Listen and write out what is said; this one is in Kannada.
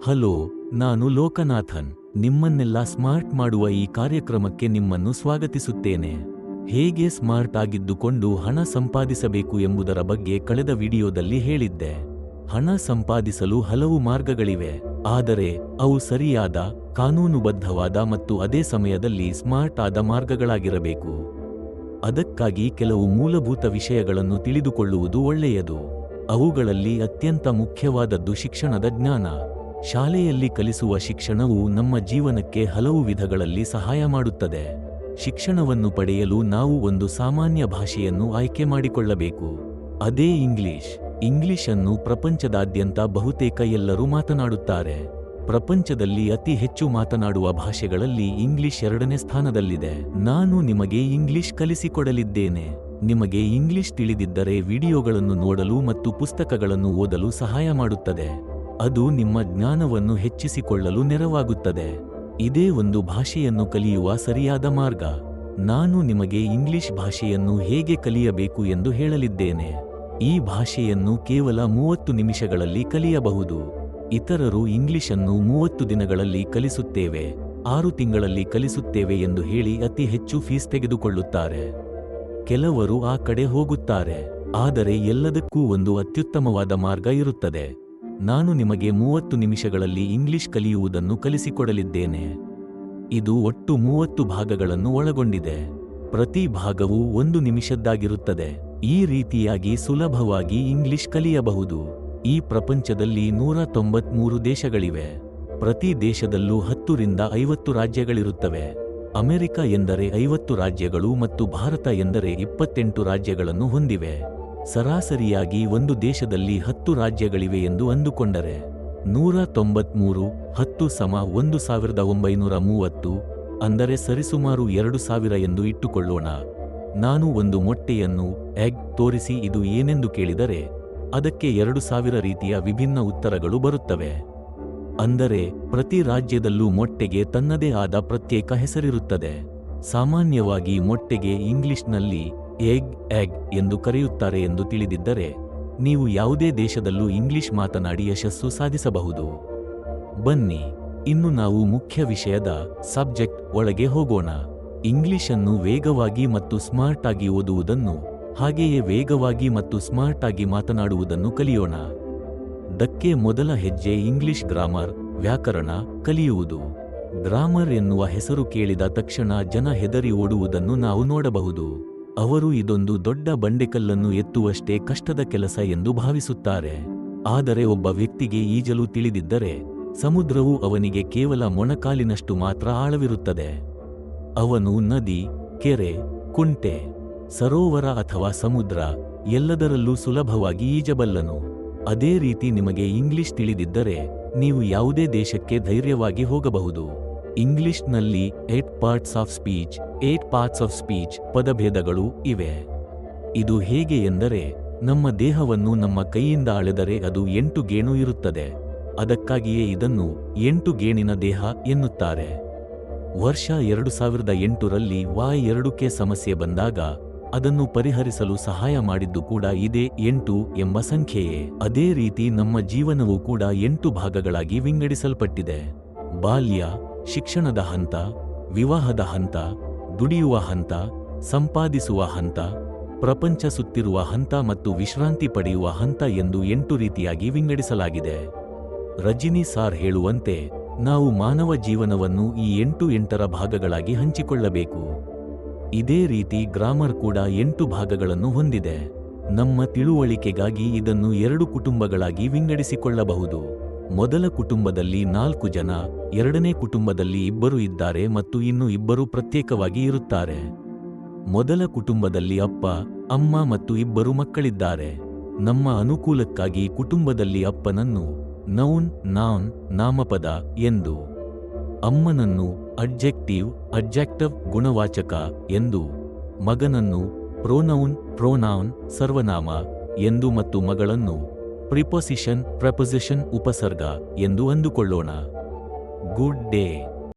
ಹಲೋ, ನಾನು ಲೋಕನಾಥನ್. ನಿಮ್ಮನ್ನೆಲ್ಲ ಸ್ಮಾರ್ಟ್ ಮಾಡುವ ಈ ಕಾರ್ಯಕ್ರಮಕ್ಕೆ ನಿಮ್ಮನ್ನು ಸ್ವಾಗತಿಸುತ್ತೇನೆ. ಹೇಗೆ ಸ್ಮಾರ್ಟ್ ಆಗಿದ್ದುಕೊಂಡು ಹಣ ಸಂಪಾದಿಸಬೇಕು ಎಂಬುದರ ಬಗ್ಗೆ ಕಳೆದ ವಿಡಿಯೋದಲ್ಲಿ ಹೇಳಿದ್ದೆ. ಹಣ ಸಂಪಾದಿಸಲು ಹಲವು ಮಾರ್ಗಗಳಿವೆ, ಆದರೆ ಅವು ಸರಿಯಾದ, ಕಾನೂನುಬದ್ಧವಾದ ಮತ್ತು ಅದೇ ಸಮಯದಲ್ಲಿ ಸ್ಮಾರ್ಟ್ ಆದ ಮಾರ್ಗಗಳಾಗಿರಬೇಕು. ಅದಕ್ಕಾಗಿ ಕೆಲವು ಮೂಲಭೂತ ವಿಷಯಗಳನ್ನು ತಿಳಿದುಕೊಳ್ಳುವುದು ಒಳ್ಳೆಯದು. ಅವುಗಳಲ್ಲಿ ಅತ್ಯಂತ ಮುಖ್ಯವಾದದ್ದು ಶಿಕ್ಷಣದ ಜ್ಞಾನ. ಶಾಲೆಯಲ್ಲಿ ಕಲಿಸುವ ಶಿಕ್ಷಣವು ನಮ್ಮ ಜೀವನಕ್ಕೆ ಹಲವು ವಿಧಗಳಲ್ಲಿ ಸಹಾಯ ಮಾಡುತ್ತದೆ. ಶಿಕ್ಷಣವನ್ನು ಪಡೆಯಲು ನಾವು ಒಂದು ಸಾಮಾನ್ಯ ಭಾಷೆಯನ್ನು ಆಯ್ಕೆ ಮಾಡಿಕೊಳ್ಳಬೇಕು. ಅದೇ ಇಂಗ್ಲಿಷ್. ಇಂಗ್ಲಿಷ್ ಅನ್ನು ಪ್ರಪಂಚದಾದ್ಯಂತ ಬಹುತೇಕ ಎಲ್ಲರೂ ಮಾತನಾಡುತ್ತಾರೆ. ಪ್ರಪಂಚದಲ್ಲಿ ಅತಿ ಹೆಚ್ಚು ಮಾತನಾಡುವ ಭಾಷೆಗಳಲ್ಲಿ ಇಂಗ್ಲಿಷ್ 2ನೇ ಸ್ಥಾನದಲ್ಲಿದೆ. ನಾನು ನಿಮಗೆ ಇಂಗ್ಲಿಷ್ ಕಲಿಸಿಕೊಡಲಿದ್ದೇನೆ. ನಿಮಗೆ ಇಂಗ್ಲಿಷ್ ತಿಳಿದಿದ್ದರೆ ವಿಡಿಯೋಗಳನ್ನು ನೋಡಲು ಮತ್ತು ಪುಸ್ತಕಗಳನ್ನು ಓದಲು ಸಹಾಯ ಮಾಡುತ್ತದೆ. ಅದು ನಿಮ್ಮ ಜ್ಞಾನವನ್ನು ಹೆಚ್ಚಿಸಿಕೊಳ್ಳಲು ನೆರವಾಗುತ್ತದೆ. ಇದೇ ಒಂದು ಭಾಷೆಯನ್ನು ಕಲಿಯುವ ಸರಿಯಾದ ಮಾರ್ಗ. ನಾನು ನಿಮಗೆ ಇಂಗ್ಲಿಷ್ ಭಾಷೆಯನ್ನು ಹೇಗೆ ಕಲಿಯಬೇಕು ಎಂದು ಹೇಳಲಿದ್ದೇನೆ. ಈ ಭಾಷೆಯನ್ನು ಕೇವಲ 30 ನಿಮಿಷಗಳಲ್ಲಿ ಕಲಿಯಬಹುದು. ಇತರರು ಇಂಗ್ಲಿಷನ್ನು 30 ದಿನಗಳಲ್ಲಿ ಕಲಿಸುತ್ತೇವೆ, 6 ತಿಂಗಳಲ್ಲಿ ಕಲಿಸುತ್ತೇವೆ ಎಂದು ಹೇಳಿ ಅತಿ ಹೆಚ್ಚು ಫೀಸ್ ತೆಗೆದುಕೊಳ್ಳುತ್ತಾರೆ. ಕೆಲವರು ಆ ಕಡೆ ಹೋಗುತ್ತಾರೆ. ಆದರೆ ಎಲ್ಲದಕ್ಕೂ ಒಂದು ಅತ್ಯುತ್ತಮವಾದ ಮಾರ್ಗ ಇರುತ್ತದೆ. ನಾನು ನಿಮಗೆ 30 ನಿಮಿಷಗಳಲ್ಲಿ ಇಂಗ್ಲಿಷ್ ಕಲಿಯುವುದನ್ನು ಕಲಿಸಿಕೊಡಲಿದ್ದೇನೆ. ಇದು ಒಟ್ಟು 30 ಭಾಗಗಳನ್ನು ಒಳಗೊಂಡಿದೆ. ಪ್ರತಿ ಭಾಗವು 1 ನಿಮಿಷದ್ದಾಗಿರುತ್ತದೆ. ಈ ರೀತಿಯಾಗಿ ಸುಲಭವಾಗಿ ಇಂಗ್ಲಿಷ್ ಕಲಿಯಬಹುದು. ಈ ಪ್ರಪಂಚದಲ್ಲಿ 193 ದೇಶಗಳಿವೆ. ಪ್ರತಿ ದೇಶದಲ್ಲೂ 10 ರಿಂದ 50 ರಾಜ್ಯಗಳಿರುತ್ತವೆ. ಅಮೆರಿಕ ಎಂದರೆ 50 ರಾಜ್ಯಗಳು ಮತ್ತು ಭಾರತ ಎಂದರೆ 28 ರಾಜ್ಯಗಳನ್ನು ಹೊಂದಿವೆ. ಸರಾಸರಿಯಾಗಿ ಒಂದು ದೇಶದಲ್ಲಿ 10 ರಾಜ್ಯಗಳಿವೆ ಎಂದು ಅಂದುಕೊಂಡರೆ 193 10 = 1930, ಅಂದರೆ ಸರಿಸುಮಾರು 2000 ಎಂದು ಇಟ್ಟುಕೊಳ್ಳೋಣ. ನಾನು ಒಂದು ಮೊಟ್ಟೆಯನ್ನು ಎಗ್ ತೋರಿಸಿ ಇದು ಏನೆಂದು ಕೇಳಿದರೆ ಅದಕ್ಕೆ 2000 ರೀತಿಯ ವಿಭಿನ್ನ ಉತ್ತರಗಳು ಬರುತ್ತವೆ. ಅಂದರೆ ಪ್ರತಿ ರಾಜ್ಯದಲ್ಲೂ ಮೊಟ್ಟೆಗೆ ತನ್ನದೇ ಆದ ಪ್ರತ್ಯೇಕ ಹೆಸರಿರುತ್ತದೆ. ಸಾಮಾನ್ಯವಾಗಿ ಮೊಟ್ಟೆಗೆ ಇಂಗ್ಲಿಷ್ನಲ್ಲಿ ಎಗ್ ಎಂದು ಕರೆಯುತ್ತಾರೆ ಎಂದು ತಿಳಿದಿದ್ದರೆ ನೀವು ಯಾವುದೇ ದೇಶದಲ್ಲೂ ಇಂಗ್ಲಿಷ್ ಮಾತನಾಡಿ ಯಶಸ್ಸು ಸಾಧಿಸಬಹುದು. ಬನ್ನಿ, ಇನ್ನು ನಾವು ಮುಖ್ಯ ವಿಷಯದ ಸಬ್ಜೆಕ್ಟ್ ಒಳಗೆ ಹೋಗೋಣ. ಇಂಗ್ಲಿಷನ್ನು ವೇಗವಾಗಿ ಮತ್ತು ಸ್ಮಾರ್ಟ್ ಆಗಿ ಓದುವುದನ್ನು, ಹಾಗೆಯೇ ವೇಗವಾಗಿ ಮತ್ತು ಸ್ಮಾರ್ಟ್ ಆಗಿ ಮಾತನಾಡುವುದನ್ನು ಕಲಿಯೋಣ. ದಕ್ಕೆ ಮೊದಲ ಹೆಜ್ಜೆ ಇಂಗ್ಲಿಷ್ ಗ್ರಾಮರ್, ವ್ಯಾಕರಣ ಕಲಿಯುವುದು. ಗ್ರಾಮರ್ ಎನ್ನುವ ಹೆಸರು ಕೇಳಿದ ತಕ್ಷಣ ಜನ ಹೆದರಿ ಓಡುವುದನ್ನು ನಾವು ನೋಡಬಹುದು. ಅವರು ಇದೊಂದು ದೊಡ್ಡ ಬಂಡೆಕಲ್ಲನ್ನು ಎತ್ತುವಷ್ಟೇ ಕಷ್ಟದ ಕೆಲಸ ಎಂದು ಭಾವಿಸುತ್ತಾರೆ. ಆದರೆ ಒಬ್ಬ ವ್ಯಕ್ತಿಗೆ ಈಜಲು ತಿಳಿದಿದ್ದರೆ ಸಮುದ್ರವು ಅವನಿಗೆ ಕೇವಲ ಮೊಣಕಾಲಿನಷ್ಟು ಮಾತ್ರ ಆಳವಿರುತ್ತದೆ. ಅವನು ನದಿ, ಕೆರೆ, ಕುಂಟೆ, ಸರೋವರ ಅಥವಾ ಸಮುದ್ರ ಎಲ್ಲದರಲ್ಲೂ ಸುಲಭವಾಗಿ ಈಜಬಲ್ಲನು. ಅದೇ ರೀತಿ ನಿಮಗೆ ಇಂಗ್ಲಿಷ್ ತಿಳಿದಿದ್ದರೆ ನೀವು ಯಾವುದೇ ದೇಶಕ್ಕೆ ಧೈರ್ಯವಾಗಿ ಹೋಗಬಹುದು. ಇಂಗ್ಲಿಷ್ನಲ್ಲಿ 8 ಪಾರ್ಟ್ಸ್ ಆಫ್ ಸ್ಪೀಚ್ ಪದಭೇದಗಳು ಇವೆ. ಇದು ಹೇಗೆ ಎಂದರೆ ನಮ್ಮ ದೇಹವನ್ನು ನಮ್ಮ ಕೈಯಿಂದ ಅಳೆದರೆ ಅದು 8 ಗೇಣು ಇರುತ್ತದೆ. ಅದಕ್ಕಾಗಿಯೇ ಇದನ್ನು 8 ಗೇಣಿನ ದೇಹ ಎನ್ನುತ್ತಾರೆ. ವರ್ಷ 2008ರಲ್ಲಿ Y2K ಸಮಸ್ಯೆ ಬಂದಾಗ ಅದನ್ನು ಪರಿಹರಿಸಲು ಸಹಾಯ ಮಾಡಿದ್ದು ಕೂಡ ಇದೇ 8 ಎಂಬ ಸಂಖ್ಯೆಯೇ. ಅದೇ ರೀತಿ ನಮ್ಮ ಜೀವನವೂ ಕೂಡ 8 ಭಾಗಗಳಾಗಿ ವಿಂಗಡಿಸಲ್ಪಟ್ಟಿದೆ. ಬಾಲ್ಯ, ಶಿಕ್ಷಣದ ಹಂತ, ವಿವಾಹದ ಹಂತ, ದುಡಿಯುವ ಹಂತ, ಸಂಪಾದಿಸುವ ಹಂತ, ಪ್ರಪಂಚ ಸುತ್ತಿರುವ ಹಂತ ಮತ್ತು ವಿಶ್ರಾಂತಿ ಪಡೆಯುವ ಹಂತ ಎಂದು 8 ರೀತಿಯಾಗಿ ವಿಂಗಡಿಸಲಾಗಿದೆ. ರಜಿನಿ ಸಾರ್ ಹೇಳುವಂತೆ ನಾವು ಮಾನವ ಜೀವನವನ್ನು ಈ 8 ಭಾಗಗಳಾಗಿ ಹಂಚಿಕೊಳ್ಳಬೇಕು. ಇದೇ ರೀತಿ ಗ್ರಾಮರ್ ಕೂಡ 8 ಭಾಗಗಳನ್ನು ಹೊಂದಿದೆ. ನಮ್ಮ ತಿಳುವಳಿಕೆಗಾಗಿ ಇದನ್ನು 2 ಕುಟುಂಬಗಳಾಗಿ ವಿಂಗಡಿಸಿಕೊಳ್ಳಬಹುದು. ಮೊದಲ ಕುಟುಂಬದಲ್ಲಿ 4 ಜನ, 2ನೇ ಕುಟುಂಬದಲ್ಲಿ 2 ಇದ್ದಾರೆ ಮತ್ತು ಇನ್ನು 2 ಪ್ರತ್ಯೇಕವಾಗಿ ಇರುತ್ತಾರೆ. ಮೊದಲ ಕುಟುಂಬದಲ್ಲಿ ಅಪ್ಪ, ಅಮ್ಮ ಮತ್ತು 2 ಮಕ್ಕಳಿದ್ದಾರೆ. ನಮ್ಮ ಅನುಕೂಲಕ್ಕಾಗಿ ಕುಟುಂಬದಲ್ಲಿ ಅಪ್ಪನನ್ನು ನೌನ್ ನಾಮಪದ ಎಂದು, ಅಮ್ಮನನ್ನು ಅಡ್ಜೆಕ್ಟಿವ್ ಗುಣವಾಚಕ ಎಂದು, ಮಗನನ್ನು ಪ್ರೊನೌನ್ ಸರ್ವನಾಮ ಎಂದು ಮತ್ತು ಮಗಳನ್ನು ಪ್ರಿಪೊಸಿಷನ್ ಉಪಸರ್ಗ ಎಂದು ಅಂದುಕೊಳ್ಳೋಣ. Good day.